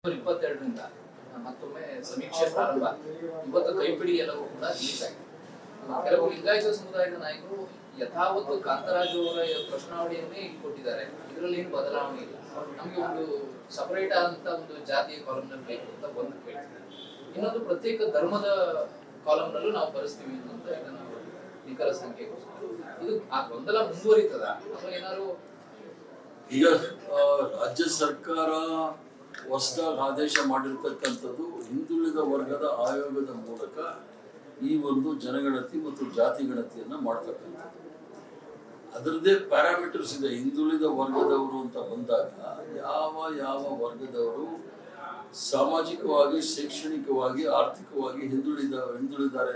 22ರಿಂದ ಮತ್ತೊಮ್ಮೆ ಸಮೀಕ್ಷೆ ಪ್ರಾರಂಭ. ಇವತ್ತು ಕೈಪಿಡಿ ಎಲ್ಲವೂ ಕೂಡ ರಿಲೀಸ್ ಆಗಿದೆ. ಕೆಲವು ಲಿಂಗಾಯತ ಸಮುದಾಯದ ನಾಯಕರು ಯಥಾವತ್ತು ಕಾಂತರಾಜು ಅವರ ಪ್ರಶ್ನಾವಳಿಯನ್ನೇ ಇಲ್ಲಿ ಕೊಟ್ಟಿದ್ದಾರೆ. ಇದರಲ್ಲಿ ಏನು ಬದಲಾವಣೆ ಇಲ್ಲ. ನಮಗೆ ಒಂದು ಸಪರೇಟ್ ಆದಂತ ಒಂದು ಜಾತಿಯ ಕಾಲಂನಲ್ಲಿ ಬೇಕು ಅಂತ ಒಂದು ಕೇಳ್ತಿದ್ದಾರೆ. ಇನ್ನೊಂದು ಪ್ರತ್ಯೇಕ ಧರ್ಮದ ಕಾಲಂನಲ್ಲೂ ನಾವು ಬರೆಸ್ತೀವಿ ಅಂತ ಇದನ್ನು ನಿಖರ ಸಂಖ್ಯೆ. ಇದು ಆ ಗೊಂದಲ ಮುಂದುವರಿತದ ಅಥವಾ ಏನಾದ್ರು? ಈಗ ರಾಜ್ಯ ಸರ್ಕಾರ ಹೊಸದಾಗಿ ಆದೇಶ ಮಾಡಿರ್ತಕ್ಕಂಥದ್ದು ಹಿಂದುಳಿದ ವರ್ಗದ ಆಯೋಗದ ಮೂಲಕ ಈ ಒಂದು ಜನಗಣತಿ ಮತ್ತು ಜಾತಿ ಗಣತಿಯನ್ನ ಮಾಡ್ತಕ್ಕಂಥದ್ದು. ಅದರದ್ದೇ ಪ್ಯಾರಾಮೀಟರ್ಸ್ ಇದೆ. ಹಿಂದುಳಿದ ವರ್ಗದವರು ಅಂತ ಬಂದಾಗ ಯಾವ ಯಾವ ವರ್ಗದವರು ಸಾಮಾಜಿಕವಾಗಿ, ಶೈಕ್ಷಣಿಕವಾಗಿ, ಆರ್ಥಿಕವಾಗಿ ಹಿಂದುಳಿದ್ದಾರೆ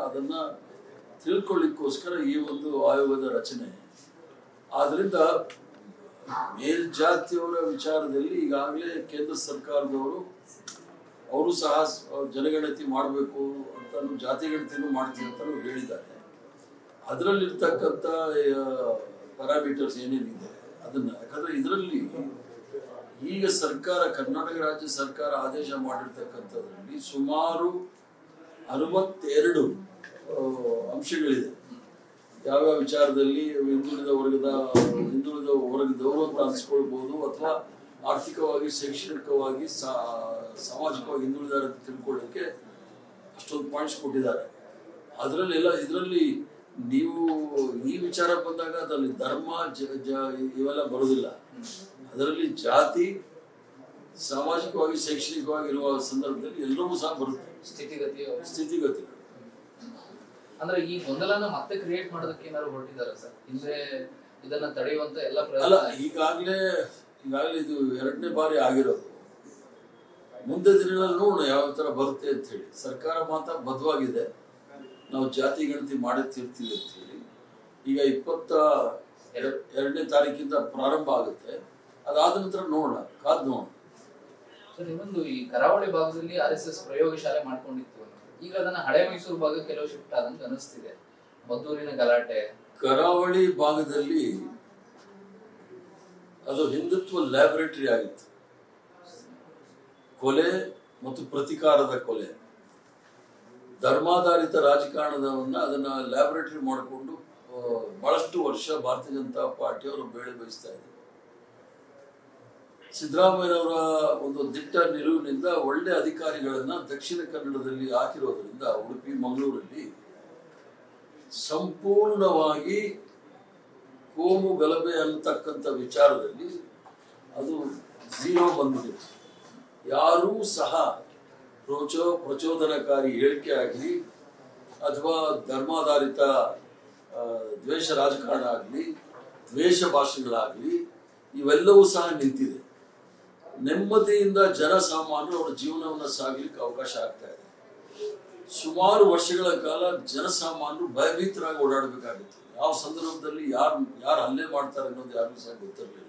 ಅದನ್ನ ತಿಳ್ಕೊಳ್ಳಿಕ್ಕೋಸ್ಕರ ಈ ಒಂದು ಆಯೋಗದ ರಚನೆ. ಆದ್ರಿಂದ ಮೇಲ್ಜಾತಿಯವರ ವಿಚಾರದಲ್ಲಿ ಈಗಾಗಲೇ ಕೇಂದ್ರ ಸರ್ಕಾರದವರು ಅವರು ಸಹ ಜನಗಣತಿ ಮಾಡಬೇಕು ಅಂತ, ಜಾತಿ ಗಣತಿನೂ ಮಾಡ್ತೀವಿ ಅಂತ ಹೇಳಿದ್ದಾರೆ. ಅದರಲ್ಲಿರ್ತಕ್ಕಂಥ ಪ್ಯಾರಾಮೀಟರ್ಸ್ ಏನೇನಿದೆ ಅದನ್ನ, ಯಾಕಂದ್ರೆ ಇದರಲ್ಲಿ ಈಗ ಸರ್ಕಾರ, ಕರ್ನಾಟಕ ರಾಜ್ಯ ಸರ್ಕಾರ ಆದೇಶ ಮಾಡಿರ್ತಕ್ಕಂಥದ್ರಲ್ಲಿ ಸುಮಾರು 62 ಅಂಶಗಳಿದೆ. ಯಾವ್ಯಾವ ವಿಚಾರದಲ್ಲಿ ಹಿಂದುಳಿದ ವರ್ಗದವರು ಅಂತ ಅನ್ಸ್ಕೊಳ್ಬಹುದು, ಅಥವಾ ಆರ್ಥಿಕವಾಗಿ, ಶೈಕ್ಷಣಿಕವಾಗಿ, ಸಾಮಾಜಿಕವಾಗಿ ಹಿಂದುಳಿದಾರೆ ಅಂತ ತಿಳ್ಕೊಳ್ಳಿಕ್ಕೆ ಅಷ್ಟೊಂದು ಪಾಯಿಂಟ್ಸ್ ಕೊಟ್ಟಿದ್ದಾರೆ. ಇದರಲ್ಲಿ ನೀವು ಈ ವಿಚಾರ ಬಂದಾಗ ಅದರಲ್ಲಿ ಧರ್ಮ ಇವೆಲ್ಲ ಬರೋದಿಲ್ಲ. ಅದರಲ್ಲಿ ಜಾತಿ, ಸಾಮಾಜಿಕವಾಗಿ, ಶೈಕ್ಷಣಿಕವಾಗಿ ಇರುವ ಸಂದರ್ಭದಲ್ಲಿ ಎಲ್ಲವೂ ಸಹ ಬರುತ್ತೆ. ಸ್ಥಿತಿಗತಿಗಳು ಅಂದ್ರೆ ಈ ಗೊಂದಲನ ಮತ್ತೆ ಕ್ರಿಯೇಟ್ ಮಾಡೋದಕ್ಕೆ ಏನಾದ್ರು ಹೊರಟಿದ್ದಾರೆ ಸರ್? ಹಿಂದೆ ಇದನ್ನ ತಡೆಯುವಂತ ಎಲ್ಲ ಅಲ್ಲ, ಈಗಾಗಲೇ ಇದು 2ನೇ ಬಾರಿ ಆಗಿರೋದು. ಮುಂದೆ ದಿನಗಳಲ್ಲಿ ನೋಡೋಣ ಯಾವ ತರ ಬರುತ್ತೆ ಅಂತ ಹೇಳಿ. ಸರ್ಕಾರ ಮಾತ್ರ ಬದ್ಧವಾಗಿದೆ, ನಾವು ಜಾತಿ ಗಣತಿ ಮಾಡೇ ತೀರ್ತೀವಿ ಅಂತ ಹೇಳಿ. ಈಗ 22ನೇ ತಾರೀಕಿಂದ ಪ್ರಾರಂಭ ಆಗುತ್ತೆ. ಅದಾದ ನಂತರ ನೋಡೋಣ, ಕಾದ್ ನೋಡೋಣ. ಸರ್, ಇನ್ನೊಂದು ಈ ಕರಾವಳಿ ಭಾಗದಲ್ಲಿ RSS ಪ್ರಯೋಗಶಾಲೆ ಮಾಡ್ಕೊಂಡಿತ್ತು. ಈಗ ಅದನ್ನ ಹಳೆ ಮೈಸೂರು ಭಾಗ ಕೆಲವು ಶಿಫ್ಟ್ ಆದಂತ ಅನಿಸ್ತಿದೆ. ಮದ್ದೂರಿನ ಗಲಾಟೆ, ಕರಾವಳಿ ಭಾಗದಲ್ಲಿ ಅದು ಹಿಂದುತ್ವ ಲ್ಯಾಬೊರೇಟರಿ ಆಗಿತ್ತು. ಕೊಲೆ ಮತ್ತು ಪ್ರತಿಕಾರದ ಕೊಲೆ, ಧರ್ಮಾಧಾರಿತ ರಾಜಕಾರಣದವನ್ನ ಅದನ್ನ ಲ್ಯಾಬೊರೇಟರಿ ಮಾಡಿಕೊಂಡು ಬಹಳಷ್ಟು ವರ್ಷ ಭಾರತೀಯ ಜನತಾ ಪಾರ್ಟಿಯವರು ಬೇಳೆ ಬಯಸ್ತಾ ಇದ್ರು. ಸಿದ್ದರಾಮಯ್ಯನವರ ಒಂದು ದಿಟ್ಟ ನಿಲುವಿನಿಂದ ಒಳ್ಳೆ ಅಧಿಕಾರಿಗಳನ್ನ ದಕ್ಷಿಣ ಕನ್ನಡದಲ್ಲಿ ಹಾಕಿರೋದ್ರಿಂದ ಉಡುಪಿ, ಮಂಗಳೂರಲ್ಲಿ ಸಂಪೂರ್ಣವಾಗಿ ಕೋಮು ಗಲಭೆ ಅನ್ನತಕ್ಕಂಥ ವಿಚಾರದಲ್ಲಿ ಅದು ಝೀರೋ ಬಂದ್ಬಿಟ್ಟಿದೆ. ಯಾರೂ ಸಹ ಪ್ರಚೋದನಕಾರಿ ಹೇಳಿಕೆ ಆಗಲಿ ಅಥವಾ ಧರ್ಮಾಧಾರಿತ ದ್ವೇಷ ರಾಜಕಾರಣ ಆಗಲಿ, ದ್ವೇಷ ಭಾಷೆಗಳಾಗಲಿ, ಇವೆಲ್ಲವೂ ಸಹ ನಿಂತಿದೆ. ನೆಮ್ಮದಿಯಿಂದ ಜನಸಾಮಾನ್ಯರು ಅವರ ಜೀವನವನ್ನು ಸಾಗಲಿಕ್ಕೆ ಅವಕಾಶ ಆಗ್ತಾ ಇದೆ. ಸುಮಾರು ವರ್ಷಗಳ ಕಾಲ ಜನಸಾಮಾನ್ಯರು ಭಯಭೀತರಾಗಿ ಓಡಾಡಬೇಕಾಗಿತ್ತು. ಯಾವ ಸಂದರ್ಭದಲ್ಲಿ ಯಾರು ಹಲ್ಲೆ ಮಾಡ್ತಾರೆ ಅನ್ನೋದು ಯಾರಿಗೂ ಸಹ ಗೊತ್ತಿರಲಿಲ್ಲ.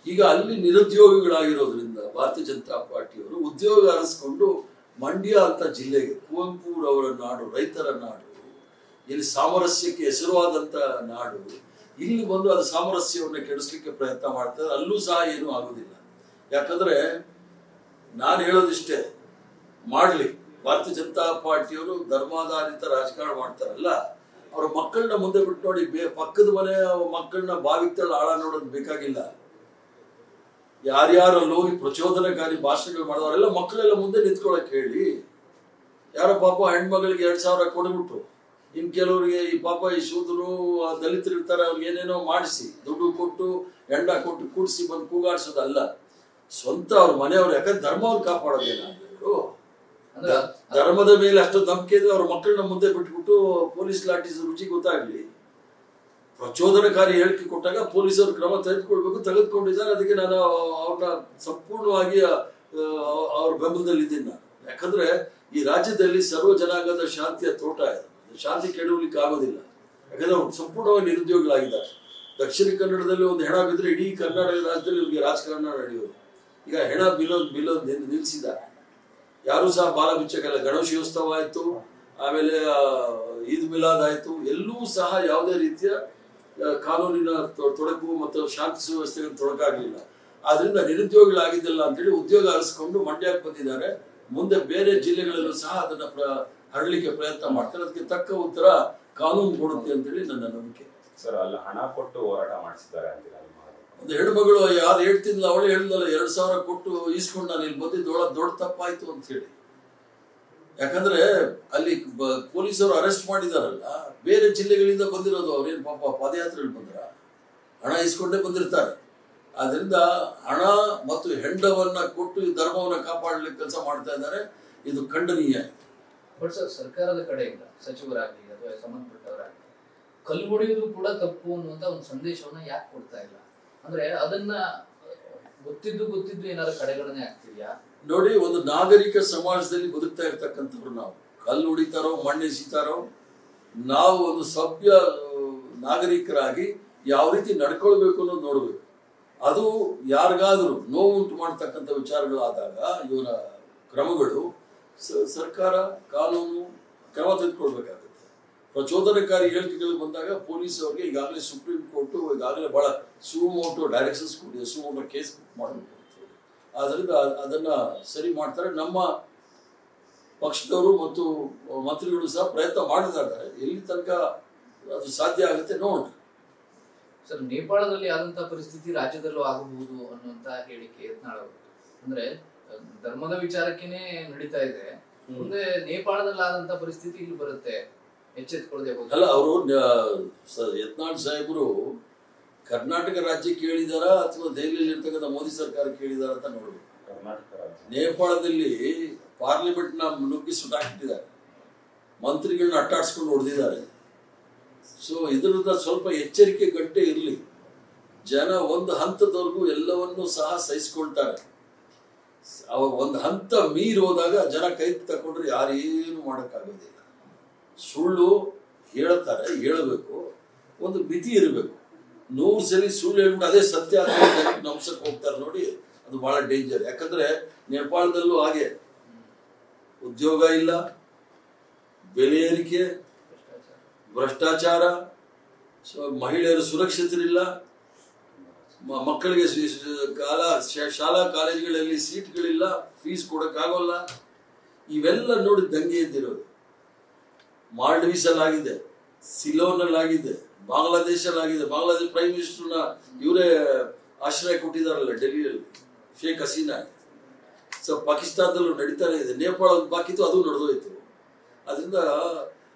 ಈಗ ಅಲ್ಲಿ ನಿರುದ್ಯೋಗಿಗಳಾಗಿರೋದ್ರಿಂದ ಭಾರತೀಯ ಜನತಾ ಪಾರ್ಟಿಯವರು ಉದ್ಯೋಗ ಅರಸ್ಕೊಂಡು ಮಂಡ್ಯ ಅಂತ ಜಿಲ್ಲೆಗೆ, ಕುವೆಂಪುರವರ ನಾಡು, ರೈತರ ನಾಡು, ಇಲ್ಲಿ ಸಾಮರಸ್ಯಕ್ಕೆ ಹೆಸರುವಾದಂತ ನಾಡು, ಇಲ್ಲಿ ಬಂದು ಅದು ಸಾಮರಸ್ಯವನ್ನು ಕೆಡಿಸ್ಲಿಕ್ಕೆ ಪ್ರಯತ್ನ ಮಾಡ್ತಾರೆ. ಅಲ್ಲೂ ಸಹ ಏನೂ ಆಗುದಿಲ್ಲ. ಯಾಕಂದ್ರೆ ನಾನು ಹೇಳೋದಿಷ್ಟೇ, ಮಾಡ್ಲಿ, ಭಾರತೀಯ ಜನತಾ ಪಾರ್ಟಿಯವರು ಧರ್ಮಾಧಾರಿತ ರಾಜಕಾರಣ ಮಾಡ್ತಾರಲ್ಲ, ಅವ್ರ ಮಕ್ಕಳನ್ನ ಮುಂದೆ ಬಿಟ್ಟು ನೋಡಿ, ಪಕ್ಕದ ಮನೆ ಮಕ್ಕಳನ್ನ ಬಾವಿತ್ತಳ ಆಳ ನೋಡೋದು ಬೇಕಾಗಿಲ್ಲ. ಯಾರ್ಯಾರಲ್ಲಿ ಹೋಗಿ ಪ್ರಚೋದನಕಾರಿ ಭಾಷಣಗಳು ಮಾಡಿದವರೆಲ್ಲ ಮಕ್ಕಳೆಲ್ಲ ಮುಂದೆ ನಿಂತ್ಕೊಳಕ್ ಹೇಳಿ. ಯಾರೋ ಪಾಪ ಹೆಣ್ಮಗಳಿಗೆ 2,000 ಕೊಡ್ಬಿಟ್ಟು, ಇನ್ ಕೆಲವರಿಗೆ ಈ ಪಾಪ ಈ ಶೂದ್ರರು, ದಲಿತರು ಇರ್ತಾರೆ, ಅವ್ರಿಗೆ ಏನೇನೋ ಮಾಡಿಸಿ ದುಡ್ಡು ಕೊಟ್ಟು ಹೆಂಡ ಕೊಟ್ಟು ಕೂಡಿಸಿ ಬಂದು ಕೂಗಾಡ್ಸೋದಲ್ಲ. ಸ್ವಂತ ಅವ್ರ ಮನೆಯವ್ರು, ಯಾಕಂದ್ರೆ ಧರ್ಮವನ್ನು ಕಾಪಾಡೋದೇನಾದ್ರು, ಧರ್ಮದ ಮೇಲೆ ಅಷ್ಟೊಂದು ನಂಬಿಕೆ ಇದೆ. ಅವ್ರ ಮಕ್ಕಳನ್ನ ಮುಂದೆ ಬಿಟ್ಬಿಟ್ಟು ಪೊಲೀಸ್ ಲಾಠೀಸ್ ರುಚಿ ಗೊತ್ತಾಗ್ಲಿ. ಪ್ರಚೋದನಕಾರಿ ಹೇಳಿಕೆ ಕೊಟ್ಟಾಗ ಪೊಲೀಸರು ಕ್ರಮ ತೆಗೆದುಕೊಂಡಿದ್ದಾರೆ. ಅದಕ್ಕೆ ನಾನು ಅವ್ರನ್ನ ಸಂಪೂರ್ಣವಾಗಿ ಅವ್ರ ಬೆಂಬಲದಲ್ಲಿ ಇದ್ದೀನಿ ನಾನು. ಯಾಕಂದ್ರೆ ಈ ರಾಜ್ಯದಲ್ಲಿ ಸರ್ವ ಜನಾಂಗದ ಶಾಂತಿಯ ತೋಟ ಇದೆ, ಶಾಂತಿ ಕೆಡವಲಿಕ್ಕೆ ಆಗೋದಿಲ್ಲ. ಯಾಕಂದ್ರೆ ಅವ್ರು ಸಂಪೂರ್ಣವಾಗಿ ನಿರುದ್ಯೋಗಿಗಳಾಗಿದ್ದಾರೆ. ದಕ್ಷಿಣ ಕನ್ನಡದಲ್ಲಿ ಒಂದು ಹೆಣ ಬಿದ್ದರೆ ಇಡೀ ಕರ್ನಾಟಕ ರಾಜ್ಯದಲ್ಲಿ ಇವ್ರಿಗೆ ರಾಜಕಾರಣ ನಡೆಯೋದು. ಈಗ ಹೆಣ ಬಿಲ್ಲೋದು ನಿಲ್ಲಿಸಿದ್ದಾರೆ. ಯಾರು ಸಹ ಬಾಲ ಬಿಚ್ಚಕ್ಕಲ್ಲ. ಗಣೇಶೋತ್ಸವ ಆಯ್ತು, ಆಮೇಲೆ ಈದ್ ಮಿಲಾದ್ ಆಯ್ತು, ಎಲ್ಲೂ ಸಹ ಯಾವುದೇ ರೀತಿಯ ಕಾನೂನಿನ ತೊಡಕು ಮತ್ತು ಶಾಂತಿ ಸುವ್ಯವಸ್ಥೆಗೆ ತೊಡಕಾಗಲಿಲ್ಲ. ಆದ್ರಿಂದ ನಿರುದ್ಯೋಗಿಗಳಾಗಿದ್ದಿಲ್ಲ ಅಂತೇಳಿ ಉದ್ಯೋಗ ಅರಸ್ಕೊಂಡು ಮಂಡ್ಯಕ್ಕೆ ಬಂದಿದ್ದಾರೆ. ಮುಂದೆ ಬೇರೆ ಜಿಲ್ಲೆಗಳಲ್ಲೂ ಸಹ ಅದನ್ನ ಹರಳಿಕೆ ಪ್ರಯತ್ನ ಮಾಡ್ತಾರೆ. ಅದಕ್ಕೆ ತಕ್ಕ ಉತ್ತರ ಕಾನೂನು ಕೊಡುತ್ತೆ ಅಂತೇಳಿ ನನ್ನ ನಂಬಿಕೆ. ಸರ್, ಅಲ್ಲಿ ಹಣ ಕೊಟ್ಟು ಹೋರಾಟ ಮಾಡಿಸಿದ್ದಾರೆ ಅಂತೀರಾ? ಒಂದು ಹೆಣ್ಮಗಳು ಯಾರು ಹೇಳ್ತಿದ್ಲ ಅವಳು ಹೇಳಿದ್ಲಲ್ಲ, 2,000 ಕೊಟ್ಟು ಈಸ್ಕೊಂಡು ನಾನು ಇಲ್ಲಿ ಬಂದಿದ್ದು ದೊಡ್ಡ ತಪ್ಪಾಯ್ತು ಅಂತ ಹೇಳಿ. ಯಾಕಂದ್ರೆ ಅಲ್ಲಿ ಪೊಲೀಸರು ಅರೆಸ್ಟ್ ಮಾಡಿದಾರಲ್ಲ, ಬೇರೆ ಜಿಲ್ಲೆಗಳಿಂದ ಬಂದಿರೋದು. ಅವ್ರೇನು ಪಾಪ ಪಾದಯಾತ್ರೆಯಲ್ಲಿ ಬಂದ್ರ, ಹಣ ಇಸ್ಕೊಂಡೇ ಬಂದಿರ್ತಾರೆ. ಆದ್ರಿಂದ ಹಣ ಮತ್ತು ಹೆಂಡವನ್ನ ಕೊಟ್ಟು ಈ ಧರ್ಮವನ್ನ ಕಾಪಾಡಲಿಕ್ಕೆ ಕೆಲಸ ಮಾಡ್ತಾ ಇದ್ದಾರೆ. ಇದು ಖಂಡನೀಯ. ಬಟ್ ಸರ್, ಸರ್ಕಾರದ ಕಡೆಯಿಂದ ಸಚಿವರಾಗಲಿ ಅಥವಾ ಸಂಬಂಧಪಟ್ಟವರಾಗಲಿ ಕಲ್ಲು ಹೊಡೆಯುವುದು ಕೂಡ ತಪ್ಪು ಅನ್ನುವಂತ ಒಂದು ಸಂದೇಶವನ್ನ ಯಾಕೆ ಕೊಡ್ತಾ ಇಲ್ಲ? ಅಂದ್ರೆ ಅದನ್ನ ಗೊತ್ತಿದ್ದು ಏನಾದ್ರು ಕಡೆಗಣನೆ ಆಗ್ತಿದ್ಯಾ? ನೋಡಿ, ಒಂದು ನಾಗರಿಕ ಸಮಾಜದಲ್ಲಿ ಬದುಕ್ತಾ ಇರ್ತಕ್ಕಂಥವ್ರು ನಾವು. ಕಲ್ಲು ಹೊಡಿತಾರೋ ಮಣ್ಣೆಸಿತಾರೋ, ನಾವು ಒಂದು ಸಭ್ಯ ನಾಗರಿಕರಾಗಿ ಯಾವ ರೀತಿ ನಡ್ಕೊಳ್ಬೇಕು ಅನ್ನೋದು ನೋಡ್ಬೇಕು. ಅದು ಯಾರಿಗಾದ್ರೂ ನೋವುಂಟು ಮಾಡ್ತಕ್ಕಂಥ ವಿಚಾರಗಳಾದಾಗ ಇವರ ಕ್ರಮಗಳು ಸರ್ಕಾರ ಕಾನೂನು ಕ್ರಮ ತೆಗೆದುಕೊಳ್ಬೇಕಾಗುತ್ತೆ. ಪ್ರಚೋದನಕಾರಿ ಹೇಳಿಕೆಗಳು ಬಂದಾಗ ಪೊಲೀಸ್ ಅವರಿಗೆ ಈಗಾಗಲೇ ಸುಪ್ರೀಂ ಕೋರ್ಟು ಈಗಾಗಲೇ ಬಹಳ ಸುಮೋಟೋ ಡೈರೆಕ್ಷನ್ಸ್ ಕೊಟ್ಟಿದೆ, ಸುಮೋಟೋ ಕೇಸ್ ಮಾಡಬೇಕು. ಆದ್ರಿಂದ ಅದನ್ನ ಸರಿ ಮಾಡ್ತಾರೆ. ನಮ್ಮ ಪಕ್ಷದವರು ಮತ್ತು ಮಂತ್ರಿಗಳು ಸಹ ಪ್ರಯತ್ನ ಮಾಡ್ತಾ ಇದ್ದಾರೆ. ಎಲ್ಲಿ ತನಕ ಅದು ಸಾಧ್ಯ ಆಗುತ್ತೆ ನೋಡೋಣ. ಸರ್, ನೇಪಾಳದಲ್ಲಿ ಆದಂತಹ ಪರಿಸ್ಥಿತಿ ರಾಜ್ಯದಲ್ಲೂ ಆಗಬಹುದು ಅನ್ನುವಂತ ಹೇಳಿಕೆ ಯತ್ನಾಳ್ ಅವರು. ಅಂದ್ರೆ ಧರ್ಮದ ವಿಚಾರಕ್ಕೇನೆ ನಡೀತಾ ಇದೆ, ಮುಂದೆ ನೇಪಾಳದಲ್ಲಿ ಆದಂತ ಪರಿಸ್ಥಿತಿ ಇಲ್ಲಿ ಬರುತ್ತೆ, ಎಚ್ಚೆತ್ಕೊಳ್ಳದೆ ಹೋಗಿ. ಅಲ್ಲ, ಅವರು ಯತ್ನಾಳ್ ಸಾಹೇಬರು ಕರ್ನಾಟಕ ರಾಜ್ಯ ಕೇಳಿದಾರ ಅಥವಾ ದೆಹಲಿಯಲ್ಲಿ ಇರ್ತಕ್ಕಂಥ ಮೋದಿ ಸರ್ಕಾರ ಕೇಳಿದಾರ ಅಂತ ನೋಡ್ಬೇಕು. ನೇಪಾಳದಲ್ಲಿ ಪಾರ್ಲಿಮೆಂಟ್ ನ ನುಗ್ಗಿ ಸುಟ್ಟಾಕಿಟ್ಟಿದ್ದಾರೆ, ಮಂತ್ರಿಗಳನ್ನ ಅಟ್ಟಾಡ್ಸ್ಕೊಂಡು ಹೊಡೆದಿದ್ದಾರೆ. ಸೊ ಇದರಿಂದ ಸ್ವಲ್ಪ ಎಚ್ಚರಿಕೆ ಗಂಟೆ ಇರಲಿ. ಜನ ಒಂದು ಹಂತದವರೆಗೂ ಎಲ್ಲವನ್ನೂ ಸಹ ಸಹಿಸ್ಕೊಳ್ತಾರೆ. ಒಂದು ಹಂತ ಮೀರಿ ಹೋದಾಗ ಜನ ಕೈ ತಕೊಂಡ್ರೆ ಯಾರೇನು ಮಾಡೋಕ್ಕಾಗೋದಿಲ್ಲ. ಸುಳ್ಳು ಹೇಳ್ತಾರೆ, ಹೇಳಬೇಕು, ಒಂದು ಮಿತಿ ಇರಬೇಕು. 100 ಸಲ ಸುಳ್ಳು ಹೇಳ್ಬಿಟ್ಟು ಅದೇ ಸತ್ಯ ನಮ್ಸಕ್ಕೆ ಹೋಗ್ತಾರೆ ನೋಡಿ, ಅದು ಬಹಳ ಡೇಂಜರ್. ಯಾಕಂದ್ರೆ ನೇಪಾಳದಲ್ಲೂ ಹಾಗೆ ಉದ್ಯೋಗ ಇಲ್ಲ, ಬೆಲೆ ಏರಿಕೆ, ಭ್ರಷ್ಟಾಚಾರ, ಮಹಿಳೆಯರು ಸುರಕ್ಷಿತರಿಲ್ಲ, ಮಕ್ಕಳಿಗೆ ಶಾಲಾ ಕಾಲೇಜುಗಳಲ್ಲಿ ಸೀಟ್ಗಳಿಲ್ಲ, ಫೀಸ್ ಕೊಡಕ್ಕಾಗೋಲ್ಲ. ಇವೆಲ್ಲ ನೋಡಿ ದಂಗೆ ಎದ್ದಿರೋದು. ಮಾಲ್ಡೀವ್ಸ್ ಆಗಿದೆ, ಸಿಲೋನಲ್ಲಾಗಿದೆ, ಬಾಂಗ್ಲಾದೇಶಲ್ಲಾಗಿದೆ. ಬಾಂಗ್ಲಾದೇಶ ಪ್ರೈಮ್ ಮಿನಿಸ್ಟರ್ನ ಇವರೇ ಆಶ್ರಯ ಕೊಟ್ಟಿದ್ದಾರಲ್ಲ ಡೆಲ್ಲಿಯಲ್ಲಿ, ಶೇಖ್ ಹಸೀನಾ. ಸೊ ಪಾಕಿಸ್ತಾನದಲ್ಲೂ ನಡೀತಾನೆ ಇದೆ. ನೇಪಾಳ ಬಾಕಿತ್ತು, ಅದು ನಡೆದೋಯ್ತು. ಅದರಿಂದ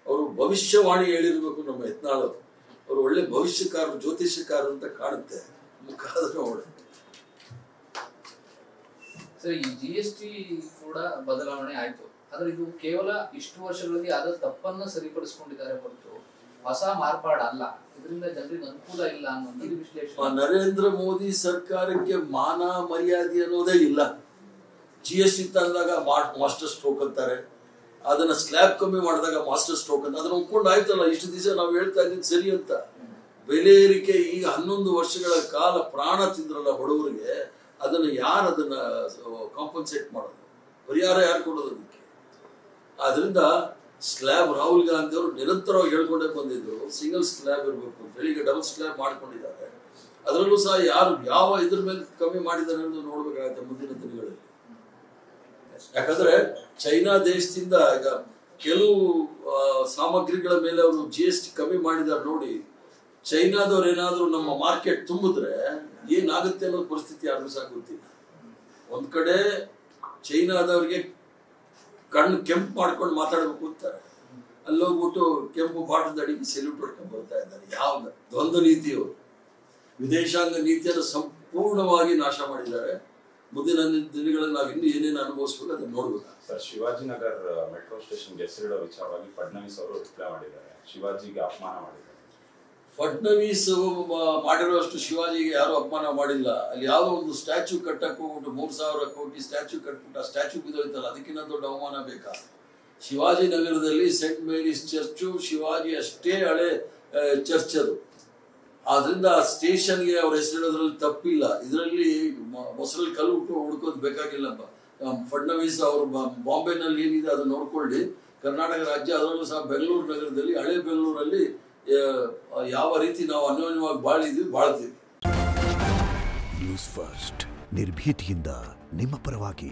ಅವರು ಭವಿಷ್ಯವಾಣಿ ಹೇಳಿರ್ಬೇಕು ನಮ್ಮ ಯತ್ನಾಳ್ ಅವರು. ಒಳ್ಳೆ ಭವಿಷ್ಯಕಾರರು, ಜ್ಯೋತಿಷ್ಯಕಾರರು ಅಂತ ಕಾಣುತ್ತೆ ಮುಖಾದ ನೋಡಿ. ಸರ್, ಈ GST ಕೂಡ ಬದಲಾವಣೆ ಆಯ್ತು, ಆದ್ರೆ ಇದು ಕೇವಲ ಇಷ್ಟು ವರ್ಷಗಳಲ್ಲಿ ಆದ ತಪ್ಪನ್ನ ಸರಿಪಡಿಸಿಕೊಂಡಿದ್ದಾರೆ ಹೊರತು ಹೊಸ ಮಾರ್ಪಾಡಲ್ಲ. ಇದರಿಂದ ಜನರಿಗೆ ಅನುಕೂಲ ಇಲ್ಲ ಅನ್ನೋದು ವಿಶ್ಲೇಷಣೆ. ನರೇಂದ್ರ ಮೋದಿ ಸರ್ಕಾರಕ್ಕೆ ಮಾನ ಮರ್ಯಾದೆ ಅನ್ನೋದೇ ಇಲ್ಲ. GST ತಂದಾಗ ಮಾಸ್ಟರ್ ಸ್ಟ್ರೋಕ್ ಅಂತಾರೆ, ಅದನ್ನ ಸ್ಲ್ಯಾಬ್ ಕಮ್ಮಿ ಮಾಡಿದಾಗ ಮಾಸ್ಟರ್ ಸ್ಟ್ರೋಕ್ ಅಂತ. ಅದನ್ನ ಒಪ್ಕೊಂಡು ಆಯ್ತಲ್ಲ, ಇಷ್ಟು ದಿವಸ ನಾವು ಹೇಳ್ತಾ ಇದ್ದೀವಿ ಸರಿ ಅಂತ. ಬೆಲೆ ಏರಿಕೆ ಈಗ 11 ವರ್ಷಗಳ ಕಾಲ ಪ್ರಾಣ ತಿಂದ್ರಲ್ಲ ಬಡವರಿಗೆ, ಅದನ್ನ ಯಾರು ಅದನ್ನ ಕಾಂಪನ್ಸೇಟ್ ಮಾಡೋದು? ಪರಿಹಾರ ಯಾರು ಕೊಡೋದು ಅದಕ್ಕೆ? ಆದ್ರಿಂದ ಸ್ಲ್ಯಾಬ್ ರಾಹುಲ್ ಗಾಂಧಿ ಅವರು ನಿರಂತರವಾಗಿ ಹೇಳ್ಕೊಂಡೇ ಬಂದಿದ್ರು, ಸಿಂಗಲ್ ಸ್ಲ್ಯಾಬ್ ಇರಬೇಕು ಅಂತ ಹೇಳಿ. ಈಗ ಡಬಲ್ ಸ್ಲ್ಯಾಬ್ ಮಾಡ್ಕೊಂಡಿದ್ದಾರೆ. ಅದರಲ್ಲೂ ಸಹ ಯಾರು ಯಾವ ಇದ್ರ ಮೇಲೆ ಕಮ್ಮಿ ಮಾಡಿದ್ದಾರೆ ಅನ್ನೋದು ನೋಡ್ಬೇಕಾಗತ್ತೆ ಮುಂದಿನ ದಿನಗಳಲ್ಲಿ. ಯಾಕಂದ್ರೆ ಚೈನಾ ದೇಶದಿಂದ ಈಗ ಕೆಲವು ಸಾಮಗ್ರಿಗಳ ಮೇಲೆ ಅವರು GST ಕಮ್ಮಿ ಮಾಡಿದ್ದಾರೆ ನೋಡಿ. ಚೈನಾದವ್ರು ಏನಾದ್ರು ನಮ್ಮ ಮಾರ್ಕೆಟ್ ತುಂಬಿದ್ರೆ ಏನಾಗುತ್ತೆ ಅನ್ನೋ ಪರಿಸ್ಥಿತಿ ಯಾರಿಗೂ ಸಹ ಗೊತ್ತಿಲ್ಲ. ಒಂದ್ ಕಡೆ ಚೈನಾದವ್ರಿಗೆ ಕಣ್ಣು ಕೆಂಪು ಮಾಡ್ಕೊಂಡು ಮಾತಾಡ್ಬೇಕು ಅಂತಾರೆ, ಅಲ್ಲೋಗ್ಬಿಟ್ಟು ಕೆಂಪು ಬಾಟದ ಅಡಿಗೆ ಸೆಲ್ಯೂಟ್ ಹೊಡ್ಕೊಂಡು ಬರ್ತಾ ಇದ್ದಾರೆ. ಯಾವ ದ್ವಂದ್ವ ನೀತಿಯವರು ವಿದೇಶಾಂಗ ನೀತಿಯನ್ನು ಸಂಪೂರ್ಣವಾಗಿ ನಾಶ ಮಾಡಿದ್ದಾರೆ. ಮುಂದಿನ ದಿನಗಳಲ್ಲಿ ನಾವು ಇನ್ನೂ ಏನೇನು ಅನುಭವಿಸ್ಬೇಕು ಅದನ್ನು ನೋಡ್ಬೇಕು. ಸರ್, ಶಿವಾಜಿನಗರ್ ಮೆಟ್ರೋ ಸ್ಟೇಷನ್ಗೆ ಹೆಸರಿಡೋ ವಿಚಾರವಾಗಿ ಫಡ್ನವೀಸ್ ಅವರು ರಿಪ್ಲೈ ಮಾಡಿದ್ದಾರೆ. ಶಿವಾಜಿಗೆ ಅಪಮಾನ ಮಾಡಿದ್ದಾರೆ. ಫಡ್ನವೀಸ್ ಮಾಡಿರುವಷ್ಟು ಶಿವಾಜಿಗೆ ಯಾರು ಅಪಮಾನ ಮಾಡಿಲ್ಲ. ಅಲ್ಲಿ ಯಾವುದೋ ಒಂದು ಸ್ಟ್ಯಾಚ್ಯೂ ಕಟ್ಟಕ್ಕೆ ಹೋಗ್ಬಿಟ್ಟು 3,000 ಕೋಟಿ ಸ್ಟ್ಯಾಚ್ಯೂ ಕಟ್ಬಿಟ್ಟು ಆ ಸ್ಟ್ಯಾಚ್ಯೂ ಬಿದ್ದೋಯ್ತಲ್ಲ, ಅದಕ್ಕಿಂತ ದೊಡ್ಡ ಅವಮಾನ ಬೇಕಾ? ಶಿವಾಜಿನಗರದಲ್ಲಿ ಸೆಂಟ್ ಮೇರೀಸ್ ಚರ್ಚು ಶಿವಾಜಿ ಅಷ್ಟೇ ಹಳೆ ಚರ್ಚ್ ಅದು. ಆದ್ರಿಂದ ಸ್ಟೇಷನ್ಗೆ ಅವ್ರ ಹೆಸರಿಡೋದ್ರಲ್ಲಿ ತಪ್ಪಿಲ್ಲ. ಇದರಲ್ಲಿ ಮೊಸರಲ್ಲಿ ಕಲ್ಲು ಹುಡ್ಕೋದು ಬೇಕಾಗಿಲ್ಲ. ಫಡ್ನವೀಸ್ ಅವರು ಬಾಂಬೆನಲ್ಲಿ ಏನಿದೆ ಅದನ್ನ ನೋಡ್ಕೊಳ್ಳಿ. ಕರ್ನಾಟಕ ರಾಜ್ಯ, ಅದರಲ್ಲೂ ಸಹ ಬೆಂಗಳೂರು ನಗರದಲ್ಲಿ, ಹಳೆ ಬೆಂಗಳೂರಲ್ಲಿ ಯಾವ ರೀತಿ ನಾವು ಅನ್ಯೋನ್ಯವಾಗಿ ಬಾಳ್ತೀವಿ. News first. ನಿರ್ಭೀತಿಯಿಂದ ನಿಮ್ಮ ಪರವಾಗಿ.